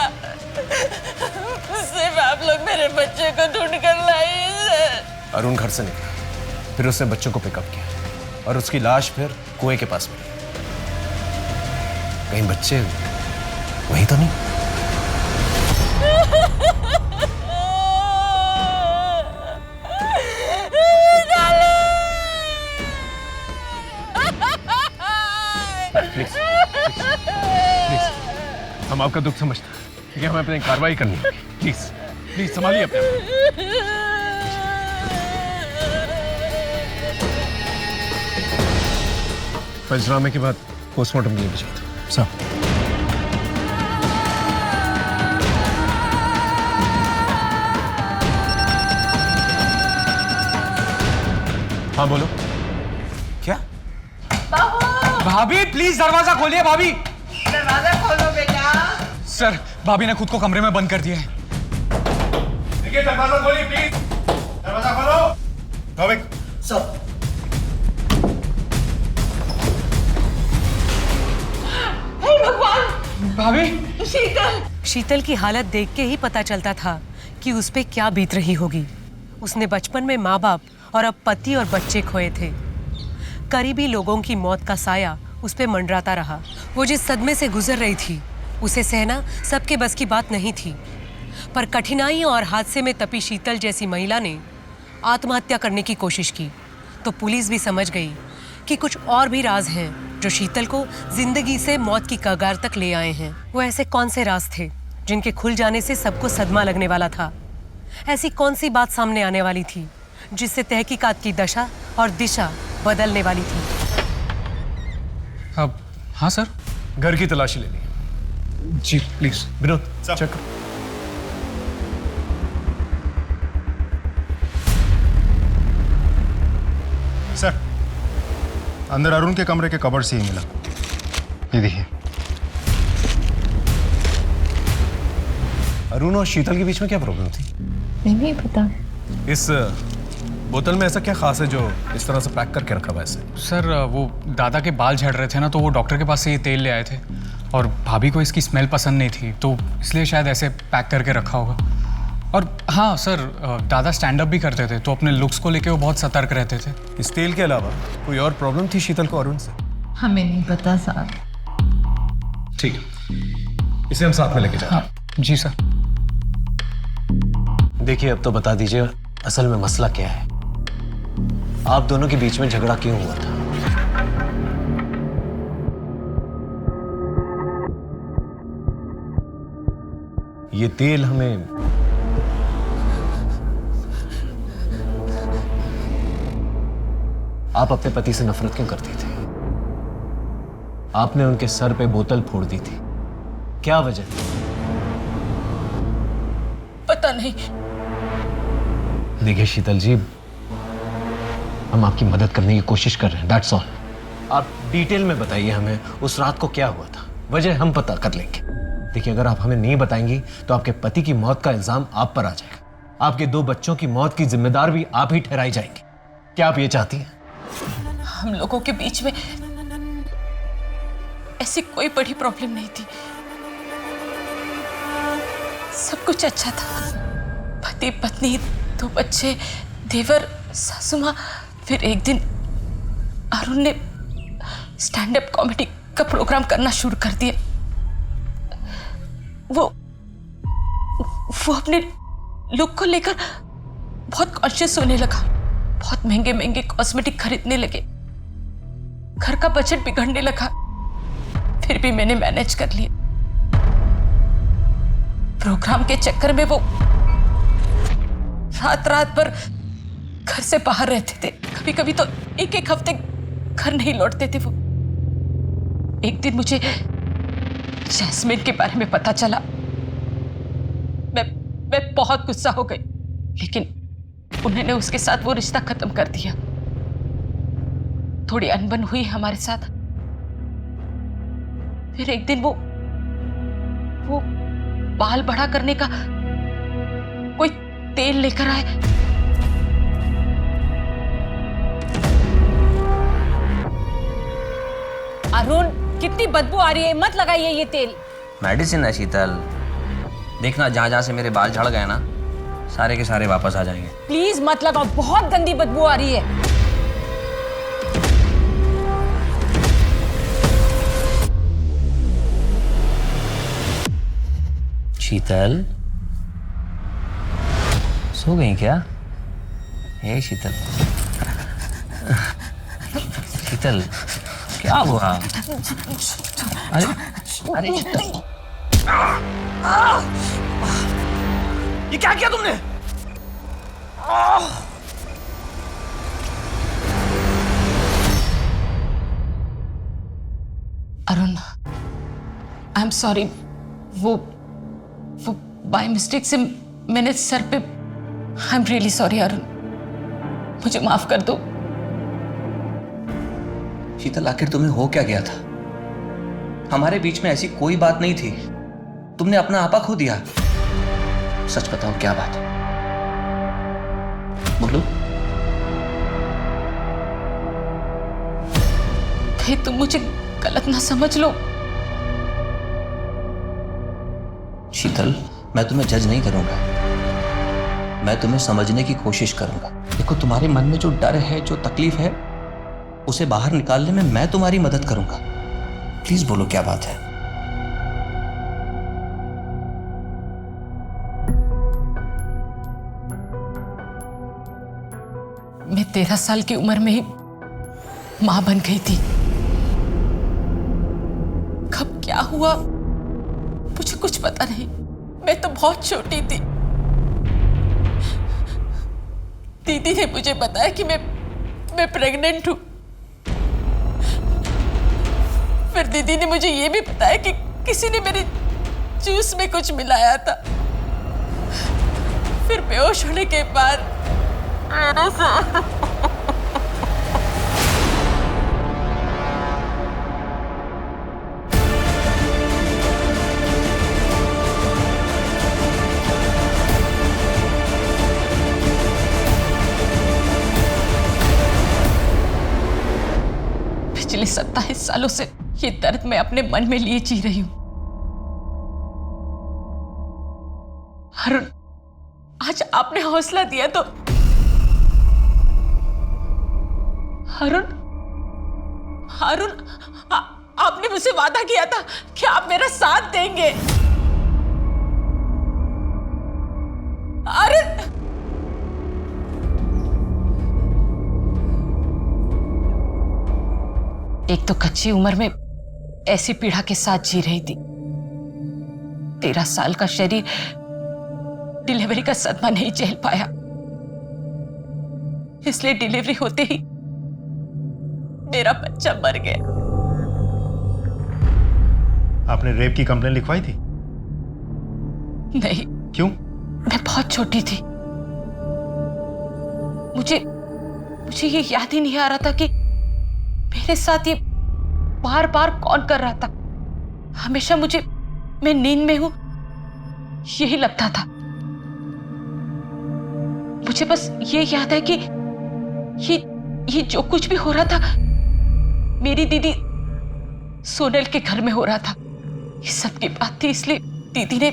सिर्फ आप लोग मेरे बच्चे को ढूंढ कर लाइए सर। अरुण घर से निकला, फिर उसने बच्चों को पिकअप किया और उसकी लाश फिर कुएं के पास मिली। कहीं बच्चे वही तो नहीं? प्लीज हम आपका दुख समझते हैं, ठीक है? हमें अपनी कार्रवाई करनी है। प्लीज प्लीज संभालिए अपने आप। पंचनामे के बाद पोस्टमार्टम के लिए भिजवा दो। सर हाँ बोलो। क्या? भाभी प्लीज दरवाजा खोलिए। भाभी दरवाजा खोलो बेटा। सर भाभी ने खुद को कमरे में बंद कर दिया है। देखिए दरवाजा खोलिए प्लीज। दरवाजा खोलो। भाविक सब भाभी शीतल की हालत देख के ही पता चलता था कि उस पे क्या बीत रही होगी। उसने बचपन में माँ बाप और अब पति और बच्चे खोए थे। करीबी लोगों की मौत का साया उस पे मंडराता रहा। वो जिस सदमे से गुजर रही थी उसे सहना सबके बस की बात नहीं थी। पर कठिनाइयों और हादसे में तपी शीतल जैसी महिला ने आत्महत्या करने की कोशिश की तो पुलिस भी समझ गई कि कुछ और भी राज हैं जो शीतल को जिंदगी से मौत की कगार तक ले आए हैं। वो ऐसे कौन से राज थे जिनके खुल जाने से सबको सदमा लगने वाला था? ऐसी कौन सी बात सामने आने वाली थी जिससे तहकीकात की दशा और दिशा बदलने वाली थी? अब हाँ सर। घर की तलाशी लेनी है। जी प्लीज। विनोद चेक करो। सर अंदर अरुण के कमरे के कबर्ड से ही मिला। ये देखिए। अरुण और शीतल के बीच में क्या प्रॉब्लम थी? नहीं पता। इस बोतल में ऐसा क्या खास है जो इस तरह से पैक करके रखा हुआ है इसे? सर वो दादा के बाल झड़ रहे थे ना, तो वो डॉक्टर के पास से ये तेल ले आए थे और भाभी को इसकी स्मेल पसंद नहीं थी तो इसलिए शायद ऐसे पैक करके रखा होगा। और हाँ सर, दादा स्टैंड अप भी करते थे तो अपने लुक्स को लेके वो बहुत सतर्क रहते थे। इस तेल के अलावा कोई और प्रॉब्लम थी शीतल को अरुण से? हमें नहीं पता साहब। ठीक है, इसे हम साथ में लेके जाते हैं। हाँ जी सर। देखिए अब तो बता दीजिए असल में मसला क्या है? आप दोनों के बीच में झगड़ा क्यों हुआ था? ये तेल हमें आप अपने पति से नफरत क्यों करती थी? आपने उनके सर पे बोतल फोड़ दी थी, क्या वजह थी? पता नहीं। देखिए शीतल जी, हम आपकी मदद करने की कोशिश कर रहे हैं, दैट्स ऑल। आप डिटेल में बताइए हमें उस रात को क्या हुआ था, वजह हम पता कर लेंगे। देखिए, अगर आप हमें नहीं बताएंगी तो आपके पति की मौत का इल्जाम आप पर आ जाएगा। आपके 2 बच्चों की मौत की जिम्मेदार भी आप ही ठहराई जाएंगे। क्या आप ये चाहती हैं? हम लोगों के बीच में ऐसी कोई बड़ी प्रॉब्लम नहीं थी, सब कुछ अच्छा था। पति पत्नी, 2 बच्चे, देवर, सासू माँ। फिर एक दिन अरुण ने स्टैंड अप कॉमेडी का प्रोग्राम करना शुरू कर दिया। वो अपने लुक को लेकर बहुत कॉन्शियस होने लगा, बहुत महंगे महंगे कॉस्मेटिक खरीदने लगे, घर का बजट बिगड़ने लगा। फिर भी मैंने मैनेज कर लिया। प्रोग्राम के चक्कर में वो रात रात भर घर से बाहर रहते थे, कभी कभी तो एक हफ्ते घर नहीं लौटते थे वो। एक दिन मुझे जैस्मिन के बारे में पता चला। मैं बहुत गुस्सा हो गई, लेकिन उन्होंने उसके साथ वो रिश्ता खत्म कर दिया। थोड़ी अनबन हुई हमारे साथ। फिर एक दिन वो बाल बड़ा करने का कोई तेल लेकर आए। अरुण, कितनी बदबू आ रही है, मत लगाइए ये तेल। मेडिसिन है शीतल, देखना जहां जहां से मेरे बाल झड़ गए ना, सारे के सारे वापस आ जाएंगे। प्लीज मत लगाओ, बहुत गंदी बदबू आ रही है। शीतल, सो गई क्या? हे शीतल, शीतल क्या हुआ? अरे अरे शीतल, ये क्या किया तुमने? Arun, I am sorry. वो बाय मिस्टेक से मैंने सर पे। I am really sorry Arun, मुझे माफ कर दो। शीतल, आखिर तुम्हें हो क्या गया था? हमारे बीच में ऐसी कोई बात नहीं थी, तुमने अपना आपा खो दिया। सच बताओ, क्या बात है? बोलो। कहीं तुम मुझे गलत ना समझ लो। शीतल, मैं तुम्हें जज नहीं करूंगा, मैं तुम्हें समझने की कोशिश करूंगा। देखो, तुम्हारे मन में जो डर है, जो तकलीफ है, उसे बाहर निकालने में मैं तुम्हारी मदद करूंगा। प्लीज बोलो, क्या बात है? मैं 13 साल की उम्र में ही मां बन गई थी। कब क्या हुआ मुझे कुछ पता नहीं। मैं तो बहुत छोटी थी। दीदी ने मुझे बताया कि मैं प्रेग्नेंट हूं। फिर दीदी ने मुझे ये भी बताया कि किसी ने मेरे जूस में कुछ मिलाया था। फिर बेहोश होने के बाद पिछले 27 सालों से ये दर्द मैं अपने मन में लिए जी रही हूं। अरुण, आज आपने हौसला दिया तो अरुण, आपने मुझसे वादा किया था कि आप मेरा साथ देंगे। अरुण, एक तो कच्ची उम्र में ऐसी पीड़ा के साथ जी रही थी। 13 साल का शरीर डिलीवरी का सदमा नहीं झेल पाया, इसलिए डिलीवरी होते ही मेरा बच्चा मर गया। आपने रेप की कंप्लेन लिखवाई थी? नहीं। क्यों? मैं बहुत छोटी थी। मुझे ये याद ही नहीं आ रहा था कि मेरे साथ ये बार बार कौन कर रहा था। हमेशा मैं नींद में हूं यही लगता था। मुझे बस ये याद है कि ये जो कुछ भी हो रहा था मेरी दीदी सोनल के घर में हो रहा था। ये सब की बात थी, इसलिए दीदी ने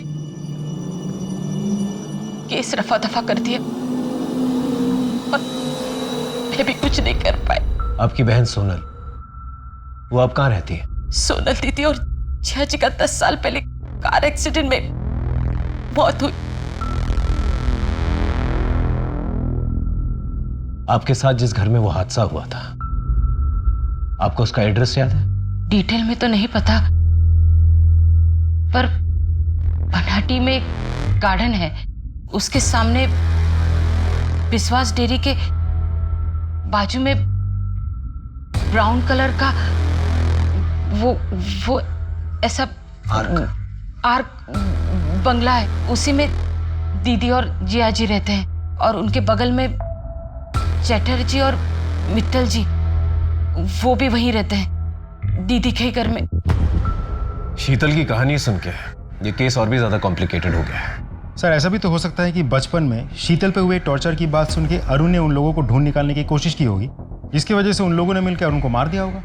केस रफा दफा कर दिया और मैं भी कुछ नहीं कर पाई। आपकी बहन सोनल, वो अब कहाँ रहती है? सोनल दीदी और जिया जी का 10 साल पहले कार एक्सीडेंट में मौत हुई। आपके साथ जिस घर में वो हादसा हुआ था, आपको उसका एड्रेस याद है? डिटेल में तो नहीं पता, पर बनाटी में एक गार्डन है, उसके सामने विश्वास डेयरी के बाजू में ब्राउन कलर का वो ऐसा आर्क बंगला है। उसी में दीदी और जिया जी रहते हैं और उनके बगल में चैटर्जी और मित्तल जी, वो भी वहीं रहते हैं, दीदी के घर में। शीतल की कहानी सुन के ये केस और भी ज्यादा कॉम्प्लिकेटेड हो गया है। सर, ऐसा भी तो हो सकता है कि बचपन में शीतल पे हुए टॉर्चर की बात सुन के अरुण ने उन लोगों को ढूंढ निकालने की कोशिश की होगी, जिसकी वजह से उन लोगों ने मिलकर अरुण को मार दिया होगा।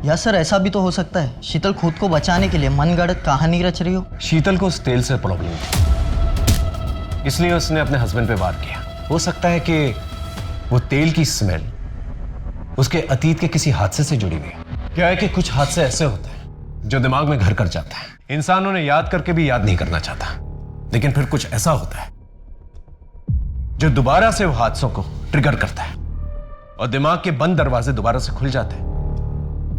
या सर ऐसा भी तो हो सकता है शीतल खुद को बचाने के लिए मनगढ़ंत कहानी रच रही हो। शीतल को उस तेल से प्रॉब्लम थी, इसलिए उसने अपने हस्बैंड पे वार किया। हो सकता है कि वो तेल की स्मेल उसके अतीत के किसी हादसे से जुड़ी हुई है। क्या है कि कुछ हादसे ऐसे होते हैं जो दिमाग में घर कर जाता है, इंसान उन्हें याद करके भी याद नहीं करना चाहता, लेकिन फिर कुछ ऐसा होता है जो दोबारा से वो हादसों को ट्रिगर करता है और दिमाग के बंद दरवाजे दोबारा से खुल जाते हैं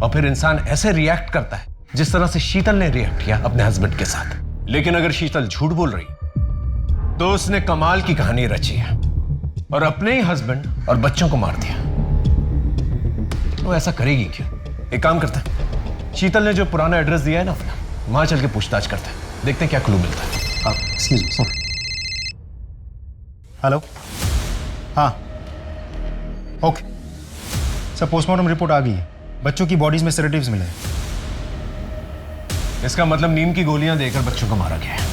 और फिर इंसान ऐसे रिएक्ट करता है जिस तरह से शीतल ने रिएक्ट किया अपने हस्बैंड के साथ। लेकिन अगर शीतल झूठ बोल रही तो उसने कमाल की कहानी रची है और अपने ही हस्बैंड और बच्चों को मार दिया। वो ऐसा करेगी क्यों? एक काम करते हैं, शीतल ने जो पुराना एड्रेस दिया है ना अपना, वहां चल के पूछताछ करते हैं, देखते हैं क्या क्लू मिलता है। Excuse me sir. हेलो, हाँ ओके सर, पोस्टमार्टम रिपोर्ट आ गई है, बच्चों की बॉडीज में सेडेटिव्स मिले हैं। इसका मतलब नींद की गोलियां देकर बच्चों को मारा गया है।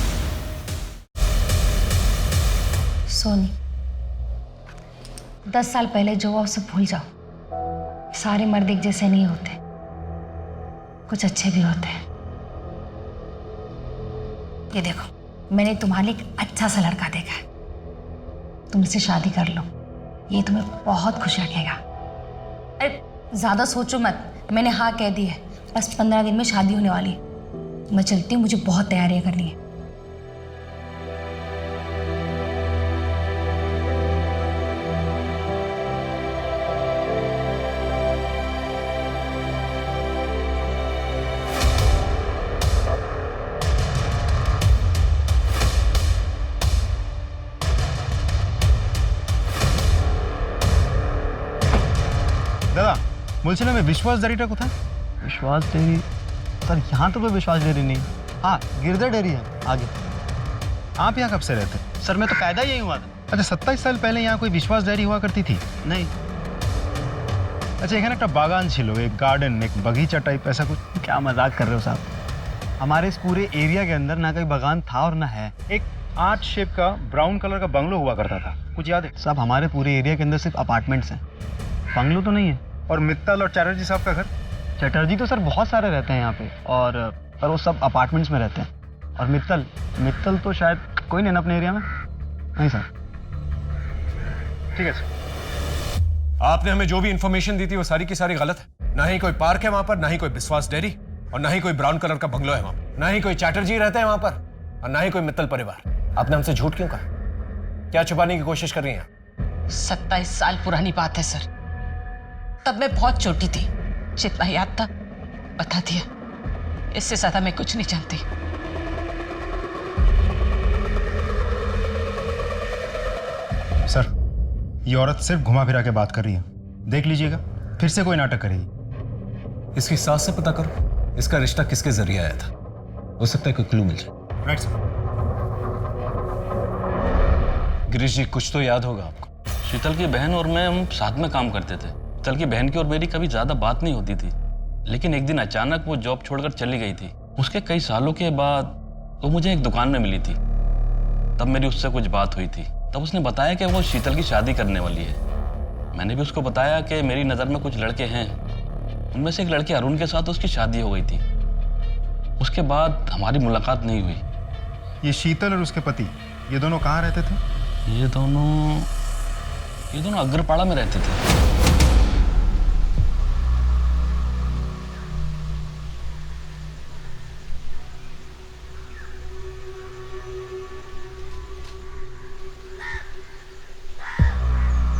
सोनी, 10 साल पहले जो हुआ उसे भूल जाओ। सारे मर्द एक जैसे नहीं होते, कुछ अच्छे भी होते हैं। ये देखो, मैंने तुम्हारे लिए एक अच्छा सा लड़का देखा है, तुम इससे शादी कर लो, ये तुम्हें बहुत खुश रखेगा। अरे ज़्यादा सोचो मत, मैंने हाँ कह दी है, बस 15 दिन में शादी होने वाली है। मैं चलती हूँ, मुझे बहुत तैयारियाँ करनी है। दादा, मुलसिना में विश्वास डेयरीटा कोথায়? विश्वास डेयरी सर, यहाँ तो कोई विश्वास डेयरी नहीं। हाँ, गिरधर डेयरी है आगे। आप यहाँ कब से रहते हैं? सर मैं तो पैदा ही हुआ था। अच्छा, 27 साल पहले यहाँ कोई विश्वास डेयरी हुआ करती थी? नहीं। अच्छा, এখানে একটা বাগান ছিল, एक गार्डन, एक बगीचा टाइप ऐसा कुछ? क्या मजाक कर रहे हो साहब? हमारे इस पूरे एरिया के अंदर ना कोई बागान था और ना है। एक आर्च शेप का ब्राउन कलर का बंगलो हुआ करता था, कुछ याद है? साहब हमारे पूरे एरिया के अंदर सिर्फ अपार्टमेंट्स हैं, बंगलो तो नहीं है। और मित्तल और चैटर्जी साहब का घर? चटर्जी तो सर बहुत सारे रहते हैं यहाँ पे, और पर वो सब अपार्टमेंट्स में रहते हैं। और मित्तल तो शायद कोई नहीं ना अपने एरिया में। नहीं सर। ठीक है सर। आपने हमें जो भी इंफॉर्मेशन दी थी वो सारी की सारी गलत है। ना ही कोई पार्क है वहां पर, ना ही कोई विश्वास डेयरी, और ना ही कोई ब्राउन कलर का बंगलो है वहां पर, ना ही कोई चैटर्जी रहते हैं वहां पर, और ना ही कोई मित्तल परिवार। आपने हमसे झूठ क्यों कहा? क्या छुपाने की कोशिश कर रही हैं? 27 साल पुरानी बात है सर, तब मैं बहुत छोटी थी, जितना याद था बता दिया, इससे ज्यादा मैं कुछ नहीं जानती। सर, ये औरत सिर्फ घुमा फिरा के बात कर रही है, देख लीजिएगा, फिर से कोई नाटक करेगी। इसकी सास से पता करो इसका रिश्ता किसके जरिए आया था, हो सकता है कोई क्लू मिल जाए। Right sir. गिरीश जी कुछ तो याद होगा आपको। शीतल की बहन और मैं हम साथ में काम करते थे। शीतल की बहन की और मेरी कभी ज्यादा बात नहीं होती थी, लेकिन एक दिन अचानक वो जॉब छोड़कर चली गई थी। उसके कई सालों के बाद वो मुझे एक दुकान में मिली थी। तब मेरी उससे कुछ बात हुई थी। तब उसने बताया कि वो शीतल की शादी करने वाली है। मैंने भी उसको बताया कि मेरी नज़र में कुछ लड़के हैं, उनमें से एक लड़के अरुण के साथ उसकी शादी हो गई थी। उसके बाद हमारी मुलाकात नहीं हुई। ये शीतल और उसके पति ये दोनों कहाँ रहते थे? ये दोनों अग्रपाड़ा में रहते थे।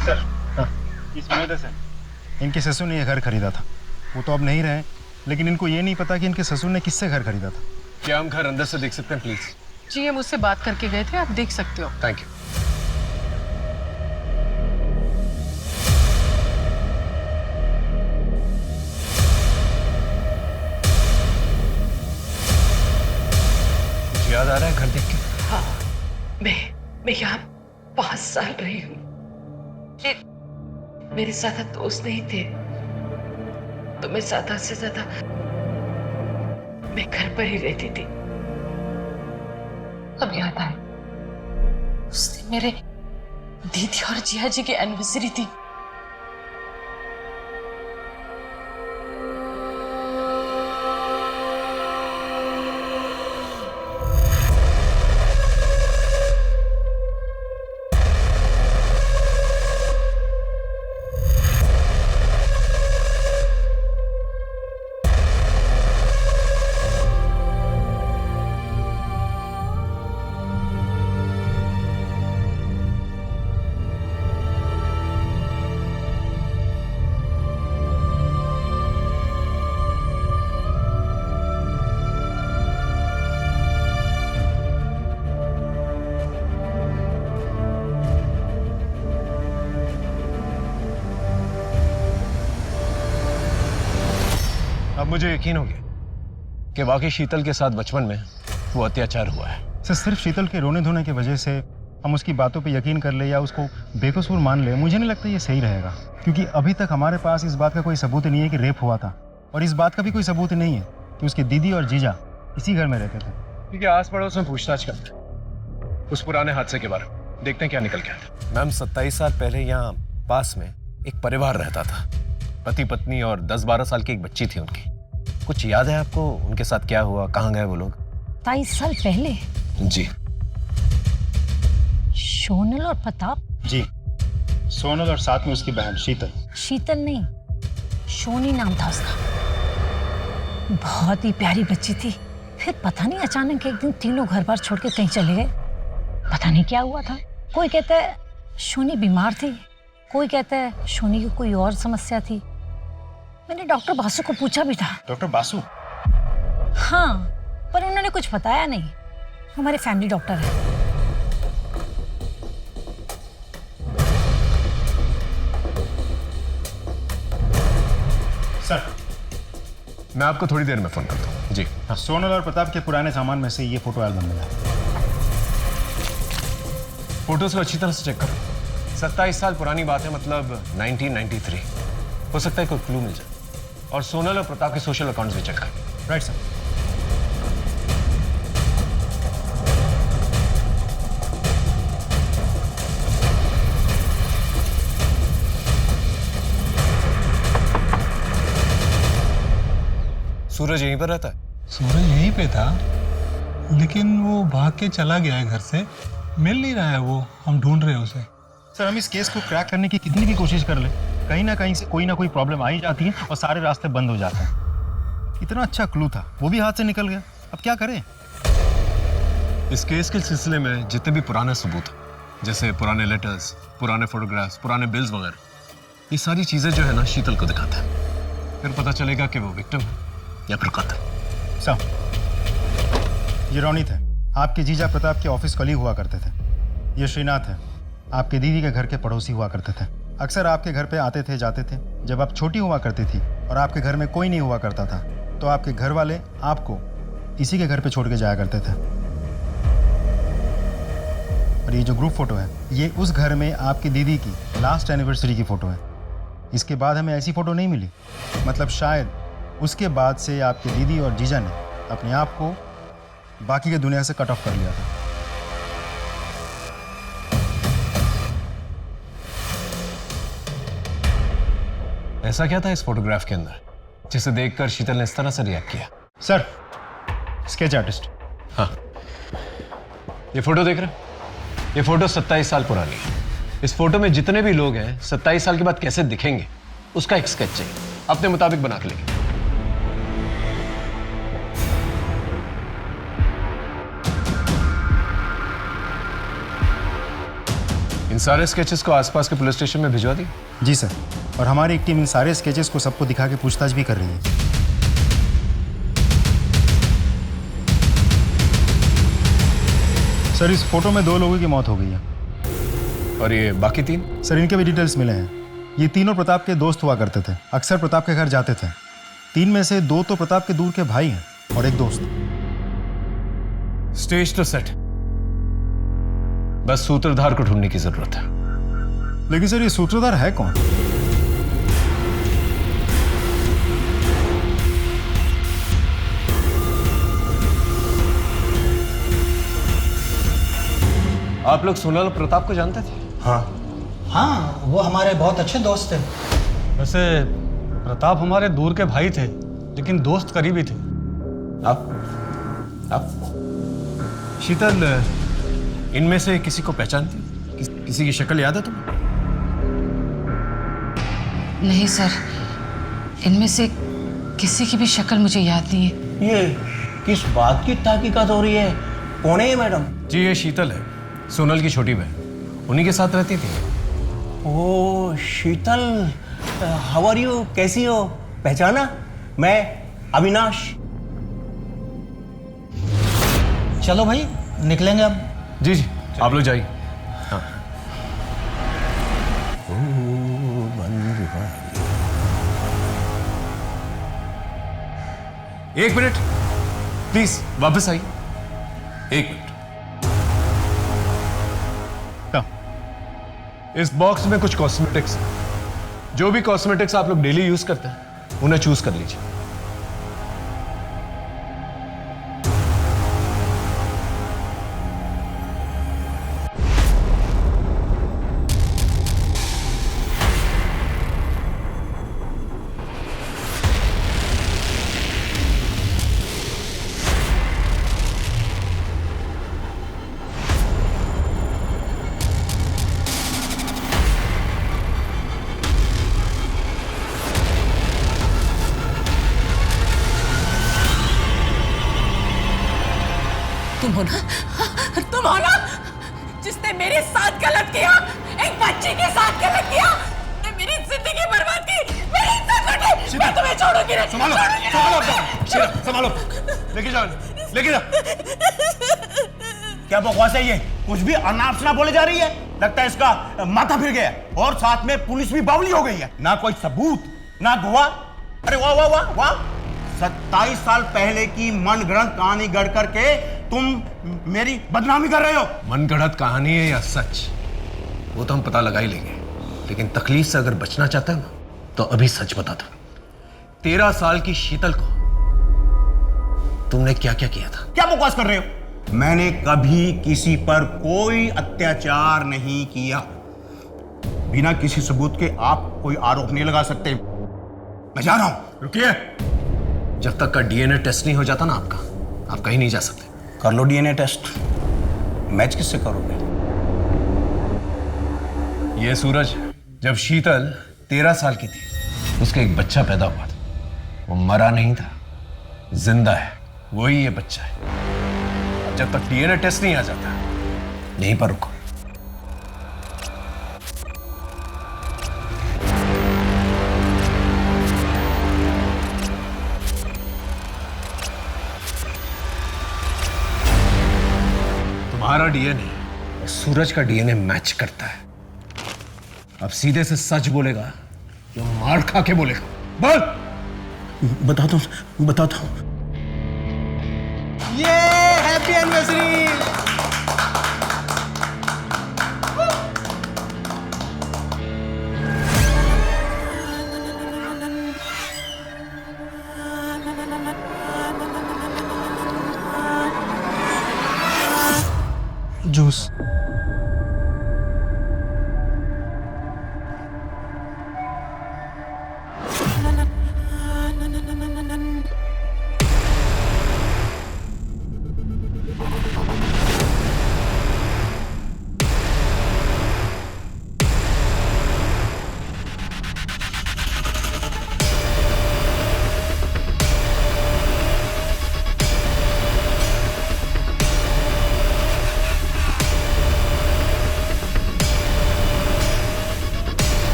सर इस वजह से इनके ससुर ने यह घर खरीदा था। वो तो अब नहीं रहे, लेकिन इनको ये नहीं पता कि इनके ससुर ने किससे घर खरीदा था। क्या हम घर अंदर से देख सकते हैं प्लीज? जी हम उससे बात करके गए थे, आप देख सकते हो। Thank you. याद आ रहा है घर देख के? हाँ, मैं यहाँ 5 साल रही हूँ। मेरे ज्यादा दोस्त नहीं थे, तो मैं ज्यादा से ज्यादा मैं घर पर ही रहती थी। अब याद आए, उस दिन मेरे दीदी और जिया जी की एनिवर्सरी थी। अब मुझे यकीन हो गया कि वाकई शीतल के साथ बचपन में वो अत्याचार हुआ है। सर सिर्फ शीतल के रोने धोने की वजह से हम उसकी बातों पे यकीन कर ले या उसको बेकसूर मान ले, मुझे नहीं लगता ये सही रहेगा। क्योंकि अभी तक हमारे पास इस बात का कोई सबूत नहीं है कि रेप हुआ था, और इस बात का भी कोई सबूत नहीं है कि उसकी दीदी और जीजा इसी घर में रहते थे। ठीक है, आस पड़ोस में पूछताछ करते हैं उस पुराने हादसे के बारे में, देखते हैं क्या निकल के आता है। मैम 27 साल पहले यहाँ पास में एक परिवार रहता था, पति पत्नी और 10-12 साल की एक बच्ची थी उनकी। कुछ याद है आपको उनके साथ क्या हुआ, कहाँ गए वो लोग? 27 साल पहले? जी। सोनल और प्रताप? जी, सोनल और साथ में उसकी बहन शीतल। शीतल नहीं, सोनी नाम था उसका। बहुत ही प्यारी बच्ची थी। फिर पता नहीं अचानक एक दिन तीनों घर बार छोड़ के कहीं चले गए। पता नहीं क्या हुआ था। कोई कहता है सोनी बीमार थी, कोई कहता है सोनी की कोई और समस्या थी। मैंने डॉक्टर बासु को पूछा भी था। डॉक्टर बासु? हाँ, पर उन्होंने कुछ बताया नहीं। हमारे फैमिली डॉक्टर है। सर मैं आपको थोड़ी देर में फोन करता हूँ। जी हाँ। सोनल और प्रताप के पुराने सामान में से ये फोटो एल्बम मिला है। फोटोज को अच्छी तरह से चेक करो। 27 साल पुरानी बात है, मतलब 1993। हो सकता है कोई क्लू मिल जाए। और सोनल और प्रताप के सोशल अकाउंट्स भी चेक करें। Right sir. सूरज यहीं पर रहता है? सूरज यहीं पे था, लेकिन वो भाग के चला गया है घर से। मिल नहीं रहा है वो, हम ढूंढ रहे हैं उसे। सर हम इस केस को क्रैक करने की कितनी भी कोशिश कर ले, कहीं ना कहीं से कोई ना कोई प्रॉब्लम आ ही जाती है और सारे रास्ते बंद हो जाते हैं। इतना अच्छा क्लू था, वो भी हाथ से निकल गया। अब क्या करें? इस केस के सिलसिले में जितने भी पुराने सबूत हैं, जैसे पुराने लेटर्स, पुराने फोटोग्राफ्स, पुराने बिल्स वगैरह, ये सारी चीजें जो है ना शीतल को दिखाते हैं। फिर पता चलेगा कि वो विक्टिम है या फिर कातिल। सर ये रोनित है, आपके जीजा प्रताप के ऑफिस कलीग हुआ करते थे। ये श्रीनाथ है, आपके दीदी के घर के पड़ोसी हुआ करते थे। अक्सर आपके घर पे आते थे जाते थे। जब आप छोटी हुआ करती थी और आपके घर में कोई नहीं हुआ करता था तो आपके घर वाले आपको इसी के घर पे छोड़ के जाया करते थे। और ये जो ग्रुप फोटो है ये उस घर में आपकी दीदी की लास्ट एनिवर्सरी की फ़ोटो है। इसके बाद हमें ऐसी फ़ोटो नहीं मिली। मतलब शायद उसके बाद से आपकी दीदी और जीजा ने अपने आप को बाकी की दुनिया से कट ऑफ कर लिया था। ऐसा क्या था इस फोटोग्राफ के अंदर जिसे देखकर शीतल ने इस तरह से रिएक्ट किया? Sir, sketch artist. हाँ, ये फोटो देख रहे हैं? ये फोटो 27 साल पुरानी है। इस फोटो में जितने भी लोग हैं 27 साल के बाद कैसे दिखेंगे उसका एक स्केच चाहिए, अपने मुताबिक बना के लेंगे। इन सारे स्केचेस को आसपास के पुलिस स्टेशन में भिजवा दी? जी सर, और हमारी एक टीम इन सारे स्केचेस को सबको दिखा के पूछताछ भी कर रही है। सर, इस फोटो में 2 लोगों की मौत हो गई है। और ये बाकी 3? सर, इनके भी डिटेल्स मिले हैं। ये तीनों प्रताप के दोस्त हुआ करते थे, अक्सर प्रताप के घर जाते थे। 3 में से 2 तो प्रताप के दूर के भाई हैं और एक दोस्त। स्टेज तो सेट, बस सूत्रधार को ढूंढने की जरूरत है। लेकिन सर, ये सूत्रधार है कौन? आप लोग सोनल और प्रताप को जानते थे? हाँ, वो हमारे बहुत अच्छे दोस्त थे। वैसे प्रताप हमारे दूर के भाई थे लेकिन दोस्त करीबी थे। आप शीतल, इनमें से किसी को पहचानती हो? किसी की शक्ल याद है तुम्हें? नहीं सर, इनमें से किसी की भी शक्ल मुझे याद नहीं है। ये किस बात की तहकीकात हो रही है? कौन है ये मैडम? जी, ये शीतल है, सोनल की छोटी बहन। उन्हीं के साथ रहती थी। ओ शीतल, हाउ आर यू? कैसी हो? पहचाना? मैं अविनाश। चलो भाई, निकलेंगे अब। जी जी, आप लोग जाइए। हाँ। एक मिनट प्लीज, वापस आइए। 1 मिनट। इस बॉक्स में कुछ कॉस्मेटिक्स हैं। जो भी कॉस्मेटिक्स आप लोग डेली यूज करते हैं उन्हें चूज कर लीजिए। तुम हो ना जिसने मेरे साथ गलत किया, एक बच्ची के साथ गलत किया, ने मेरी जिंदगी बर्बाद की, मेरी इज्जत लूटी। मैं तुम्हें छोड़ूंगी नहीं। संभालो, संभालो, लेके जाओ, लेके जाओ। क्या बकवास है ये? कुछ भी अनाप शनाप बोले जा रही है। लगता है इसका माथा फिर गया और साथ में पुलिस भी बावली हो गई है। ना कोई सबूत, ना गवाह। अरे वाह वाह वाह वाह! 27 साल पहले की मनगढ़ंत कहानी गढ़ करके तुम मेरी बदनामी कर रहे हो। मनगढ़ंत कहानी है या सच, वो तो हम पता लगा ही लेंगे। लेकिन तकलीफ से अगर बचना चाहते हो ना तो अभी सच बता दो। 13 साल की शीतल को तुमने क्या क्या किया था? क्या बकवास कर रहे हो? मैंने कभी किसी पर कोई अत्याचार नहीं किया। बिना किसी सबूत के आप कोई आरोप नहीं लगा सकते। मैं जा रहा हूं। रुकिए, जब तक का डीएनए टेस्ट नहीं हो जाता ना आपका, आप कहीं नहीं जा सकते। कर लो डीएनए टेस्ट। मैच किससे करोगे? ये सूरज, जब शीतल 13 साल की थी उसका एक बच्चा पैदा हुआ था। वो मरा नहीं था, जिंदा है। वही ये बच्चा है। अब जब तक डीएनए टेस्ट नहीं आ जाता, यहीं पर रुको। तुम्हारा डीएनए और सूरज का डीएनए मैच करता है। अब सीधे से सच बोलेगा या मार खा के बोलेगा? बोल। बताता हूँ। ये हैप्पी एनिवर्सरी। जूस।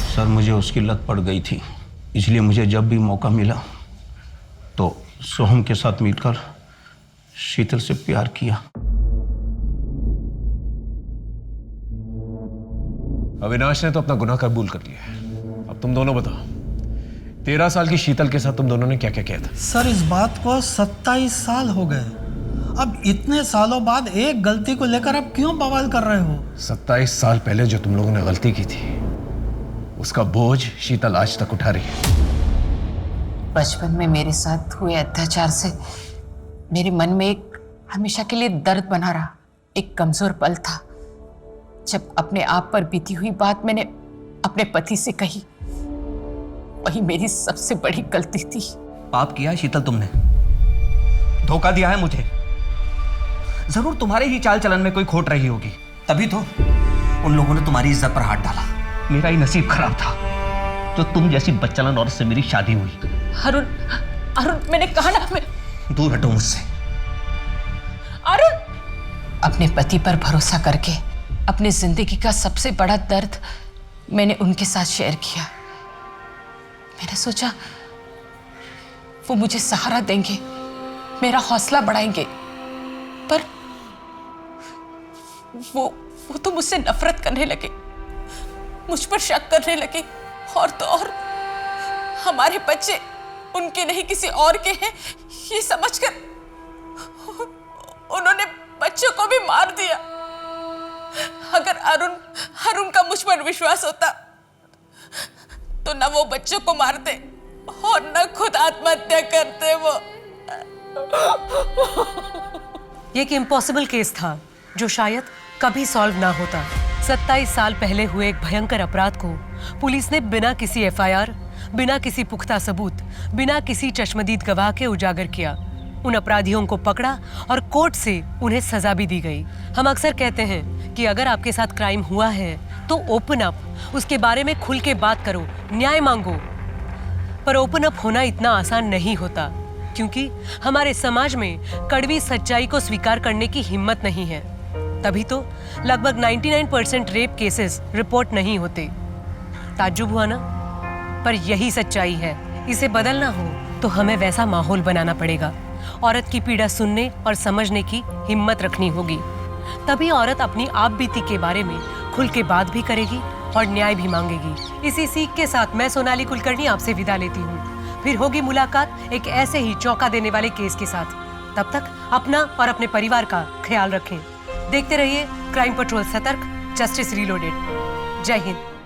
सर, मुझे उसकी लत पड़ गई थी, इसलिए मुझे जब भी मौका मिला तो सोहम के साथ मिलकर शीतल से प्यार किया। अविनाश ने तो अपना गुनाह कबूल कर लिया है। अब तुम दोनों बताओ, 13 साल की शीतल के साथ तुम दोनों ने क्या क्या किया था? सर, इस बात को 27 साल हो गए। अब इतने सालों बाद एक गलती को लेकर अब क्यों बवाल कर रहे हो? 27 साल पहले जो तुम लोगों ने गलती की थी, उसका बोझ शीतल आज तक उठा रही है। बचपन में मेरे साथ हुए अत्याचार से मेरे मन में एक हमेशा के लिए दर्द बना रहा, एक कमजोर पल था जब अपने आप पर बीती हुई बात मैंने अपने पति से कही। वही मेरी सबसे बड़ी गलती थी। पाप किया है शीतल तुमने, धोखा दिया है मुझे। जरूर तुम्हारे ही चाल चलन में कोई खोट रही होगी, तभी तो उन लोगों ने तुम्हारी इज्जत पर हाथ डाला। मेरा ही नसीब खराब था जो तुम जैसी बच्चालन औरत से मेरी शादी हुई। अरुण, अरुण मैंने कहा ना, मैं दूर हटो मुझसे। अरुण, अपने पति पर भरोसा करके अपनी जिंदगी का सबसे बड़ा दर्द मैंने उनके साथ शेयर किया। मैंने सोचा वो मुझे सहारा देंगे, मेरा हौसला बढ़ाएंगे, पर वो तो मुझसे नफरत करने लगे, मुझ पर शक करने लगे, और तो और हमारे बच्चे उनके नहीं किसी और के हैं ये समझकर उन्होंने बच्चों को भी मार दिया। अगर अरुण का मुझ पर विश्वास होता तो न वो बच्चों को मारते और न खुद आत्महत्या करते। वो ये एक इम्पॉसिबल केस था जो शायद कभी सॉल्व ना होता। 27 साल पहले हुए एक भयंकर अपराध को पुलिस ने बिना किसी एफआईआर, बिना किसी पुख्ता सबूत, बिना किसी चश्मदीद गवाह के उजागर किया। उन अपराधियों को पकड़ा और कोर्ट से उन्हें सजा भी दी गई। हम अक्सर कहते हैं कि अगर आपके साथ क्राइम हुआ है तो ओपन अप, उसके बारे में खुल के बात करो, न्याय मांगो। पर ओपन अप होना इतना आसान नहीं होता, क्योंकि हमारे समाज में कड़वी सच्चाई को स्वीकार करने की हिम्मत नहीं है। तभी तो लगभग 99% रेप केसेस रिपोर्ट नहीं होते। ताज्जुब हुआ ना? पर यही सच्चाई है। इसे बदलना हो तो हमें वैसा माहौल बनाना पड़ेगा। औरत की पीड़ा सुनने और समझने की हिम्मत रखनी होगी। तभी औरत अपनी आप बीती के बारे में खुल के बात भी करेगी और न्याय भी मांगेगी। इसी सीख के साथ मैं सोनाली कुलकर्णी आपसे विदा लेती हूँ। फिर होगी मुलाकात एक ऐसे ही चौंका देने वाले केस के साथ। तब तक अपना और अपने परिवार का ख्याल रखें। देखते रहिए क्राइम पेट्रोल सतर्क, जस्टिस रीलोडेड। जय हिंद।